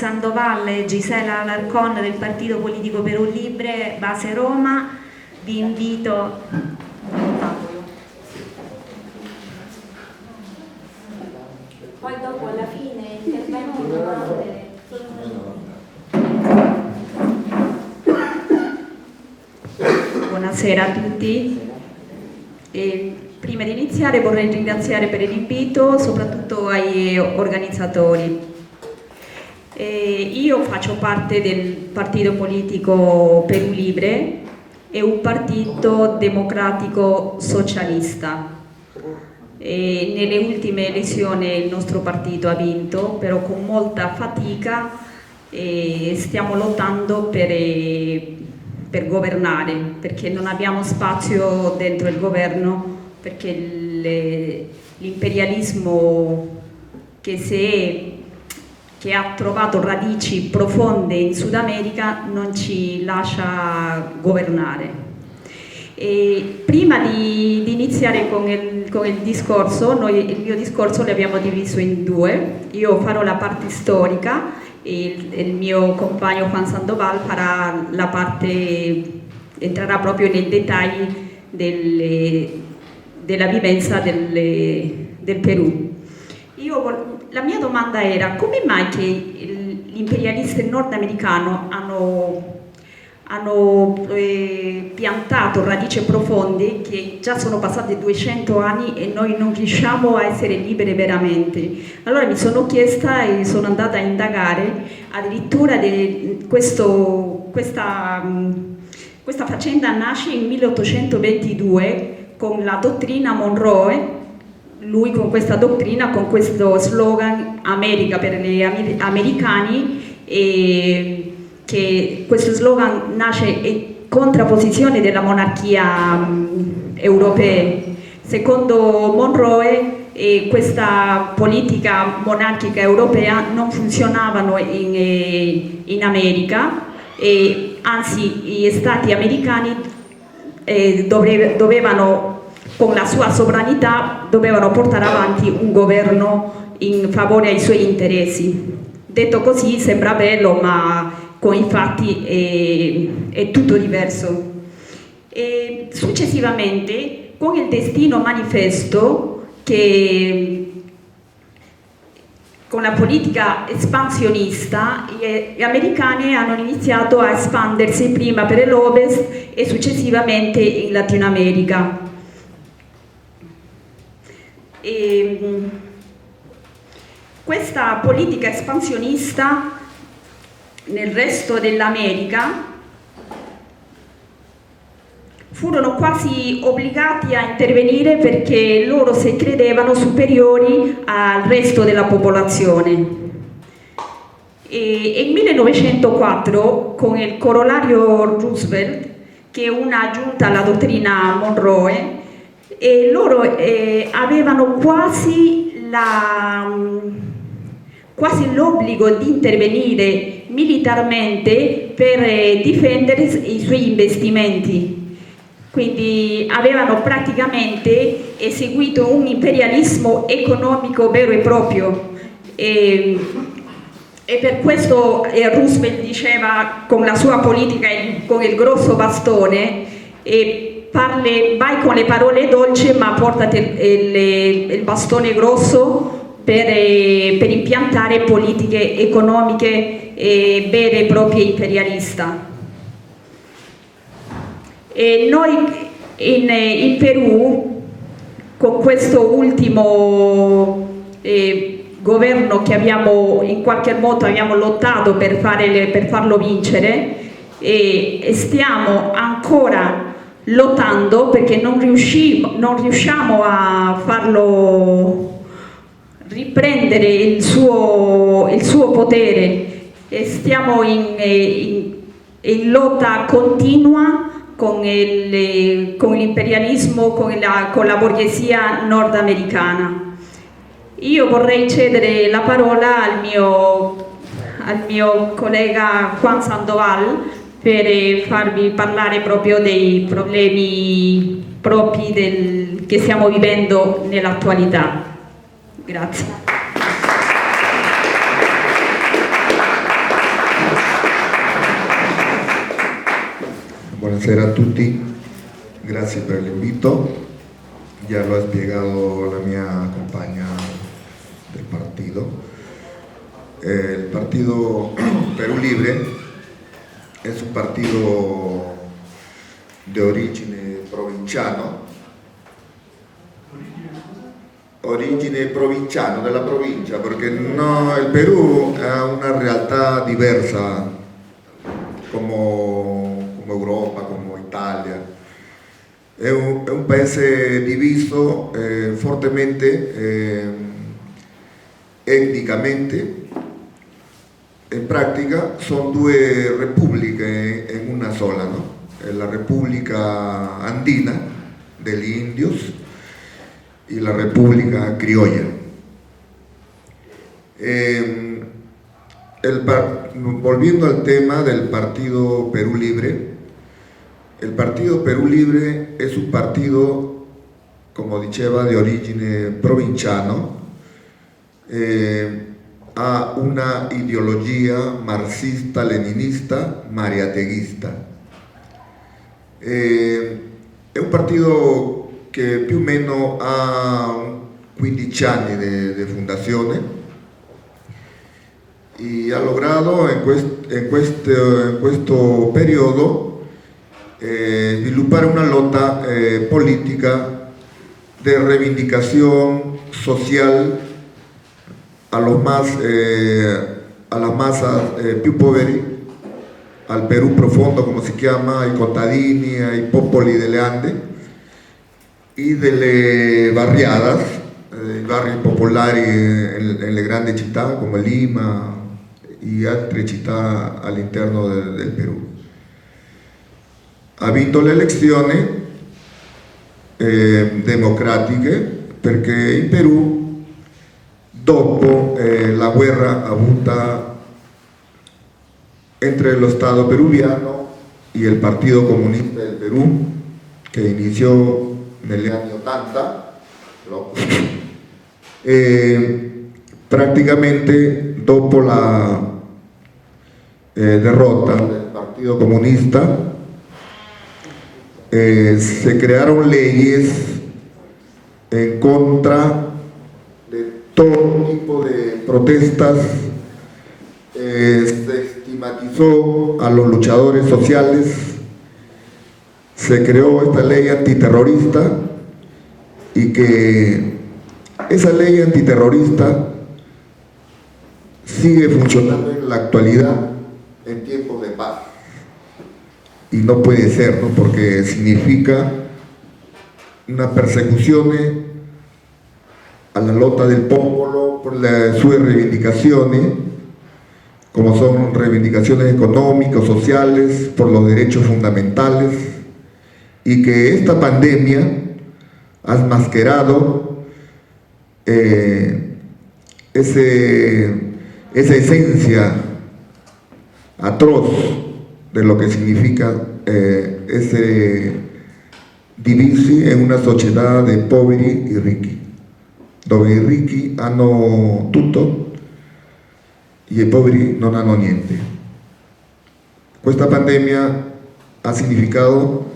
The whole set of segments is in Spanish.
Sandoval e Gisela Alarcon del Partito Politico Perù Libre, base Roma. Vi invito. Poi dopo alla fine interventi, domande. Buonasera a tutti. Prima di iniziare vorrei ringraziare per l'invito, soprattutto ai organizzatori. Io faccio parte del Partito Politico Perù Libre, è un partito democratico socialista. Nelle ultime elezioni il nostro partito ha vinto, però con molta fatica, stiamo lottando per governare, perché non abbiamo spazio dentro il governo, perché l'imperialismo che ha trovato radici profonde in Sud America non ci lascia governare. Prima di iniziare con il discorso, il mio discorso l'abbiamo diviso in due. Io farò la parte storica e il mio compagno Juan Sandoval farà la parte, entrerà proprio nei dettagli della vivenza del Perù. La mia domanda era: come mai che gli imperialisti nordamericani hanno piantato radici profonde che già sono passati 200 anni e noi non riusciamo a essere liberi veramente? Allora mi sono chiesta e sono andata a indagare addirittura questa faccenda nasce in 1822 con la dottrina Monroe. Lui con questa dottrina, con questo slogan America per gli americani, che questo slogan nasce in contrapposizione della monarchia europea. Secondo Monroe questa politica monarchica europea non funzionavano in America, anzi gli stati americani dovevano, con la sua sovranità, dovevano portare avanti un governo in favore ai suoi interessi. Detto così sembra bello, ma con i fatti è tutto diverso. Successivamente, con il Destino Manifesto, con la politica espansionista, gli americani hanno iniziato a espandersi prima per l'Ovest e successivamente in Latino America. Questa politica espansionista nel resto dell'America furono quasi obbligati a intervenire perché loro si credevano superiori al resto della popolazione. E nel 1904, con il corollario Roosevelt, che è una aggiunta alla dottrina Monroe, loro avevano quasi l'obbligo di intervenire militarmente per difendere i suoi investimenti. Quindi avevano praticamente eseguito un imperialismo economico vero e proprio. E per questo Roosevelt diceva, con la sua politica, con il grosso bastone, vai con le parole dolci, ma portati il bastone grosso per impiantare politiche economiche vere e proprie imperialiste. E noi in Perù, con questo ultimo governo che in qualche modo abbiamo lottato per farlo vincere, stiamo ancora lottando perché non riusciamo a farlo riprendere il suo potere, e stiamo in lotta continua con l'imperialismo, con la borghesia nordamericana. Io vorrei cedere la parola al mio collega Juan Sandoval per farvi parlare proprio dei problemi propri che stiamo vivendo nell'attualità. Grazie. Buonasera a tutti, grazie per l'invito. Ya lo ha spiegado la mia compagna del partido. El partido Perú Libre es un partido de origine provinciano, della provincia, perché no, il Perù ha una realtà diversa come Europa, come Italia. È un paese diviso fortemente etnicamente. In pratica sono due repubbliche in una sola, no? La República Andina degli Indios y la República Criolla. Volviendo al tema del Partido Perú Libre, el Partido Perú Libre es un partido, como diceva, de origine provinciano, ha una ideologia marxista-leninista, mariateghista. È un partito che più o meno ha 15 anni di fondazione e ha lograto in questo periodo sviluppare una lotta politica de reivindicación social a las masas più poveri, al Perú profondo, como se llama, ai contadini, ai popoli delle Ande y delle barriadas, i barri popolari nelle grandi città come Lima y altre città all'interno del Perù. Ha vinto le elezioni democratiche perché in Perù, dopo la guerra avuta entre lo Estado peruviano y el Partido Comunista del Perú, que inició negli anni 80, no? Prácticamente dopo la derrota del Partido Comunista, se crearon leyes en contra de todo tipo de protestas. Se estigmatizó a los luchadores sociales, se creó esta ley antiterrorista y que esa ley antiterrorista sigue funcionando en la actualidad en tiempos de paz. Y no puede ser, ¿no? Porque significa una persecución a la lotta del popolo por las sus reivindicaciones, como son reivindicaciones económicas, sociales, por los derechos fundamentales, y que esta pandemia ha enmascarado esa esencia atroz de lo que significa ese dividirsi en una società di poveri e ricchi, dove i ricchi hanno tutto y i poveri non hanno niente. Questa pandemia ha significato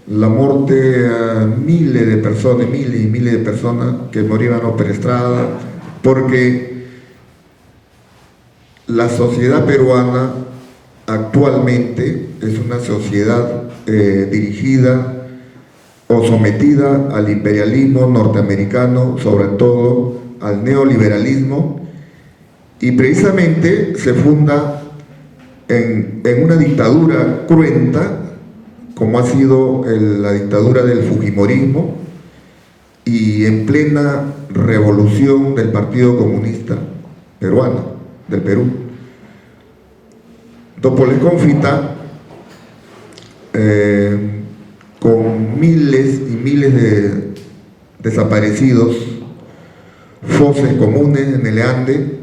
la muerte a miles y miles de personas que morían per strada, porque la sociedad peruana actualmente es una sociedad dirigida o sometida al imperialismo norteamericano, sobre todo al neoliberalismo, y precisamente se funda en una dictadura cruenta, como ha sido la dictadura del Fujimorismo, y en plena revolución del Partido Comunista Peruano, del Perú. Dopo le sconfitta, con miles y miles de desaparecidos, fosas comunes en el Ande,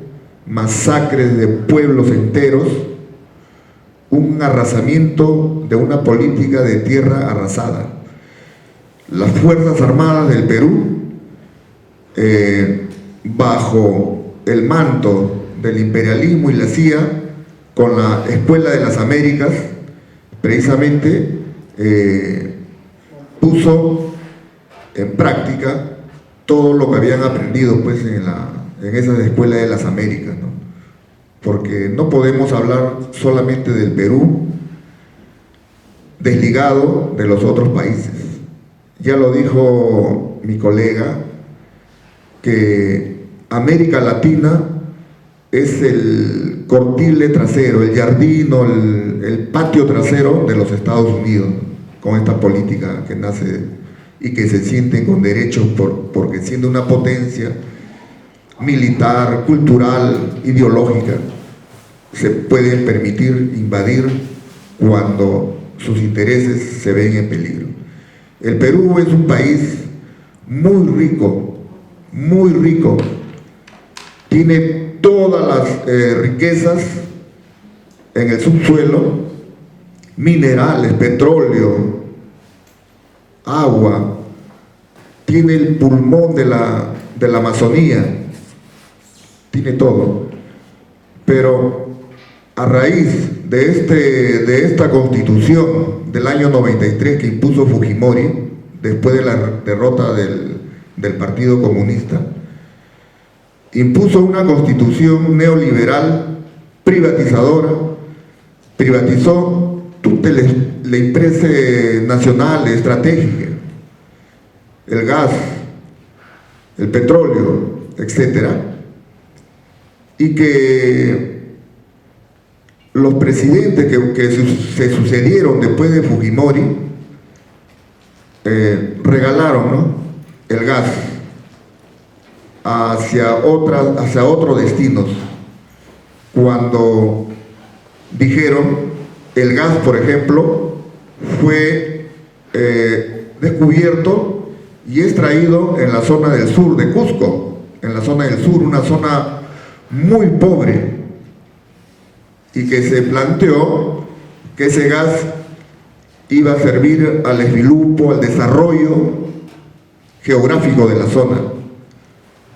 masacres de pueblos enteros, un arrasamiento de una política de tierra arrasada. Las Fuerzas Armadas del Perú, bajo el manto del imperialismo y la CIA, con la Escuela de las Américas, precisamente puso en práctica todo lo que habían aprendido pues, en esas escuelas de las Américas, ¿no? Porque no podemos hablar solamente del Perú desligado de los otros países. Ya lo dijo mi colega, que América Latina es el cortile trasero, el jardín o el patio trasero de los Estados Unidos, ¿no? Con esta política que nace y que se sienten con derechos porque siendo una potencia militar, cultural, ideológica, se pueden permitir invadir cuando sus intereses se ven en peligro. El Perú es un país muy rico, tiene todas las riquezas en el subsuelo, minerales, petróleo, agua, tiene el pulmón de la Amazonía, tiene todo. Pero a raíz de esta constitución del año 93 que impuso Fujimori, después de la derrota del Partido Comunista, impuso una constitución neoliberal privatizadora, privatizó todas las empresas nacionales estratégicas, el gas, el petróleo, etcétera, y que los presidentes que se sucedieron después de Fujimori regalaron, ¿no?, el gas hacia otros destinos, cuando dijeron el gas, por ejemplo, fue descubierto y extraído en la zona del sur de Cusco, en la zona del sur, una zona muy pobre, y que se planteó que ese gas iba a servir al esvilupo, al desarrollo geográfico de la zona.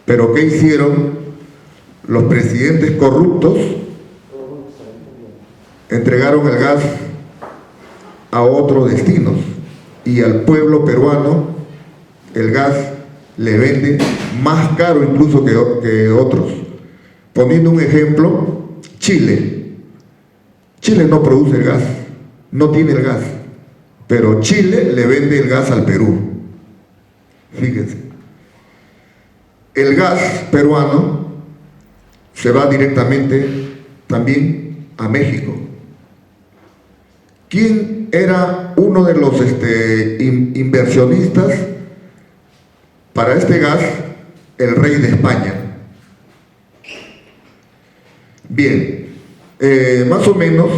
Pero ¿qué hicieron los presidentes corruptos? Entregaron el gas a otros destinos, y al pueblo peruano el gas le vende más caro incluso que otros. Poniendo un ejemplo, Chile no produce el gas, no tiene el gas, pero Chile le vende el gas al Perú. Fíjense, el gas peruano se va directamente también a México. ¿Quién era uno de los inversionistas para este gas? El rey de España. Bien, más o menos,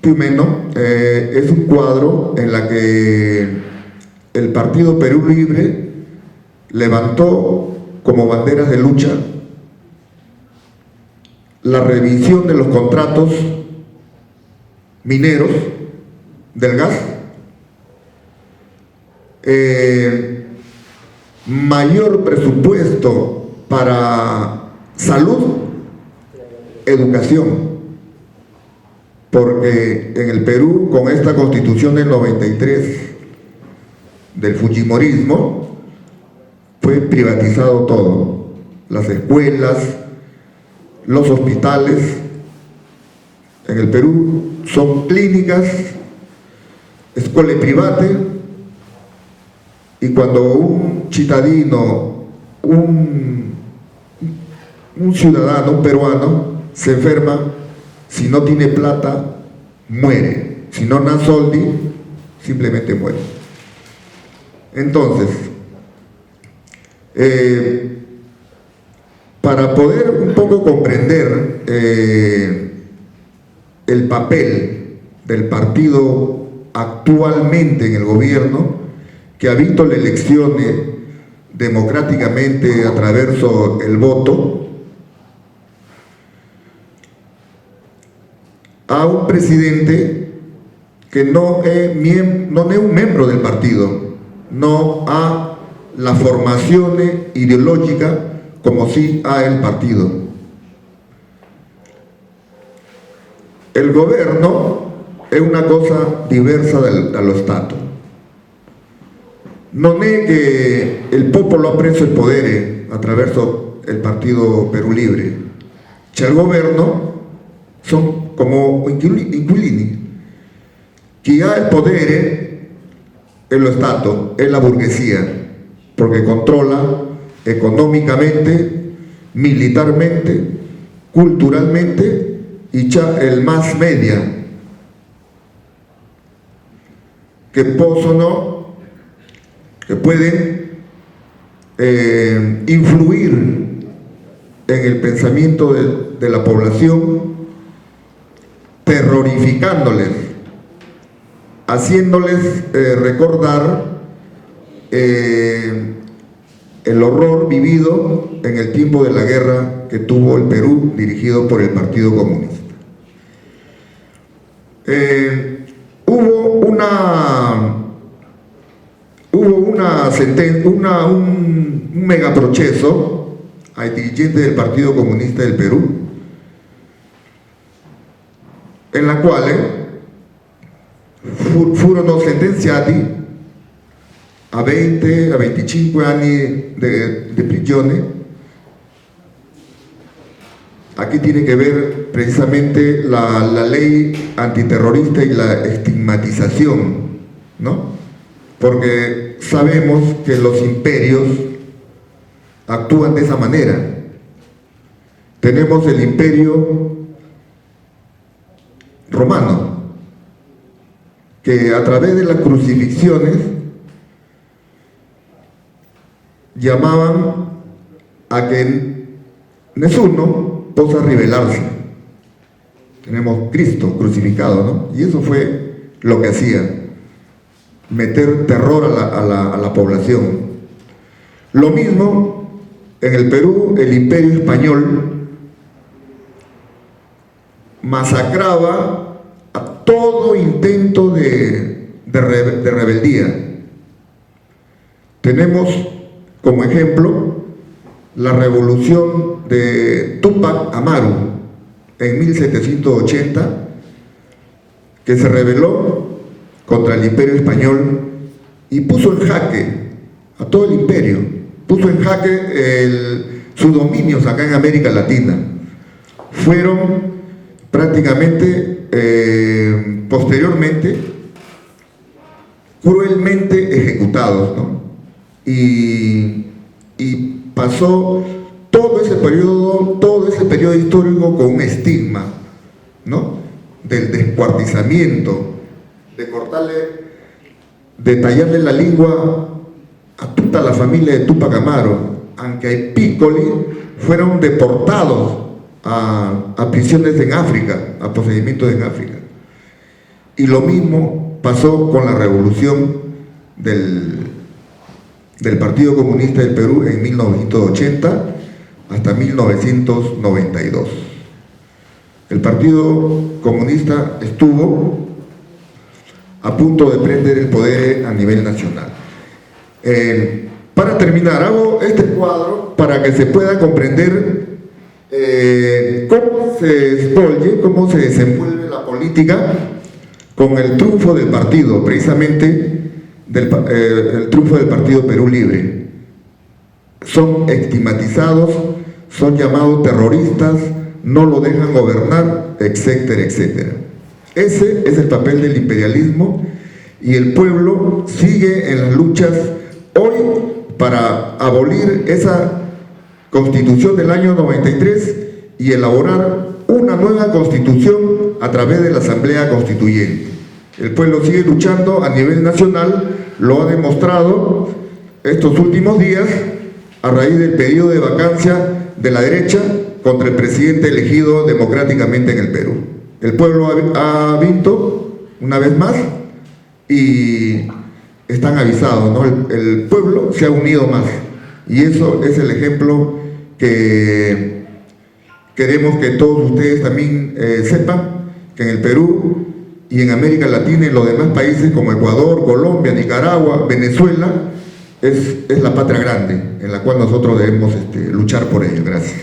es un cuadro en la que el Partido Perú Libre levantó como banderas de lucha la revisión de los contratos mineros del gas, mayor presupuesto para salud, educación, porque en el Perú, con esta constitución del 93 del fujimorismo, fue privatizado todo, las escuelas, los hospitales. En el Perú son clínicas, escuelas privadas, y cuando un cittadino, un ciudadano peruano se enferma, si no tiene plata, muere. Si no da soldi, simplemente muere. Entonces, para poder un poco comprender el papel del partido actualmente en el gobierno, que ha visto las elecciones democráticamente a través del voto, a un presidente que no es un miembro del partido, no a las formaciones ideológicas como sí a el partido. El gobierno è una cosa diversa dallo Stato. Non è che il popolo ha preso il potere attraverso il Partito Perù Libre, cioè il governo son como inquilini. Chi ha il potere è lo Stato, è la burguesía, porque controla económicamente, militarmente, culturalmente y el mass media, que pueden influir en el pensamiento de la población, terrorificándoles, haciéndoles recordar el horror vivido en el tiempo de la guerra que tuvo el Perú dirigido por el Partido Comunista. Hubo un megaproceso ai dirigentes del Partido Comunista del Perú, en la quale furono sentenziati a 20, a 25 anni de prigione. Aquí tiene que ver precisamente la ley antiterrorista y la estigmatización, ¿no? Porque sabemos que los imperios actúan de esa manera. Tenemos el imperio romano, que a través de las crucifixiones llamaban a que Nessuno possa rebelarse. Tenemos Cristo crucificado, ¿no? Y eso fue lo que hacía, meter terror a la población. Lo mismo en el Perú, el Imperio Español masacraba a todo intento de rebeldía. Tenemos como ejemplo la revolución de Túpac Amaru en 1780, que se rebeló contra el Imperio Español y puso en jaque a todo el imperio, puso en jaque sus dominios acá en América Latina. Fueron prácticamente posteriormente cruelmente ejecutados, ¿no? Y pasó todo ese periodo histórico con un estigma, ¿no? Del descuartizamiento, de tallarle la lengua a toda la familia de Túpac Amaru, aunque hay Piccoli fueron deportados a prisiones en África, a procedimientos en África. Y lo mismo pasó con la revolución del Partido Comunista del Perú en 1980 hasta 1992. El Partido Comunista estuvo a punto de prender el poder a nivel nacional. Para terminar, hago este cuadro para que se pueda comprender cómo se desenvuelve la política con el triunfo del partido, precisamente el triunfo del Partido Perú Libre. Son estigmatizados, son llamados terroristas, no lo dejan gobernar, etcétera, etcétera. Ese es el papel del imperialismo y el pueblo sigue en las luchas hoy para abolir esa Constitución del año 93 y elaborar una nueva Constitución a través de la Asamblea Constituyente. El pueblo sigue luchando a nivel nacional, lo ha demostrado estos últimos días a raíz del periodo de vacancia de la derecha contra el presidente elegido democráticamente en el Perú. El pueblo ha visto una vez más y están avisados, ¿no? El pueblo se ha unido más y eso es el ejemplo que queremos que todos ustedes también sepan, que en el Perú y en América Latina y en los demás países como Ecuador, Colombia, Nicaragua, Venezuela, es la patria grande en la cual nosotros debemos luchar por ello. Gracias.